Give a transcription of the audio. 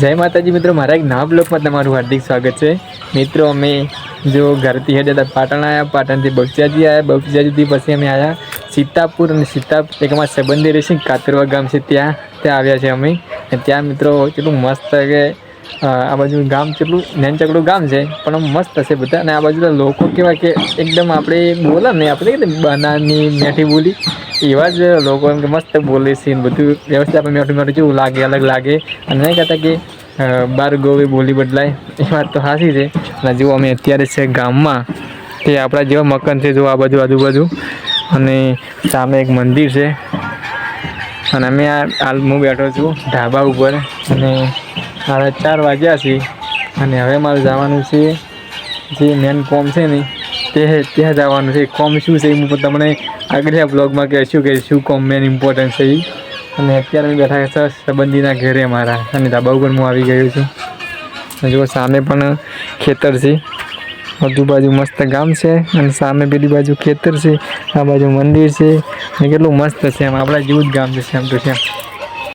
જય માતાજી મિત્રો, મારા એક નવા બ્લોગમાં તમારું હાર્દિક સ્વાગત છે। મિત્રો અમે જો ઘરથી હેડ્યા હતા પાટણ આવ્યા, પાટણથી બગચાજી આવ્યા, બગચાજીથી પછી અમે આવ્યા સીતાપુર, અને સીતાપુર એક અમારા સંબંધી રહેશે કાતરવા ગામ છે ત્યાં આવ્યા છે અમે। અને ત્યાં મિત્રો કેટલું મસ્ત કે આ બાજુ ગામ કેટલું નેનચકડું ગામ છે પણ મસ્ત હશે બધા। અને આ બાજુ લોકો કેવા કે એકદમ આપણે બોલે ને આપણે બનાની મેઠી બોલી એવા જ લોકો એમ કે મસ્ત બોલે છે, બધું વ્યવસ્થા આપણે મેઠું મેઠું જેવું લાગે, અલગ લાગે। અને નહીં કહેતા કે બાર ગોવી બોલી બદલાય, એ વાત તો સાચી છે। અને જો અમે અત્યારે છે ગામમાં, તે આપણા જેવા મકાન છે જો આ બાજુ આજુબાજુ, અને સામે એક મંદિર છે। અને અમે હાલ હું બેઠો છું ઢાબા ઉપર, અને 4:30 વાગ્યા છે, અને હવે મારે જવાનું છે જે મેન કોમ છે ને તે ત્યાં જવાનું છે। કોમ શું છે હું તમને આગળ બ્લોગમાં કહેશું કે શું કોમ મેન ઇમ્પોર્ટન્ટ છે એ। અને અત્યારે અમે બેઠા છે સંબંધીના ઘરે મારા, અને ધાબા ઉપર હું આવી ગયો છું। જો સામે પણ ખેતર છે, આજુબાજુ મસ્ત ગામ છે, અને સામે પેલી બાજુ ખેતર છે, આ બાજુ મંદિર છે, અને કેટલું મસ્ત છે, એમ આપણા જેવું જ ગામ છે સેમ ટુ સેમ।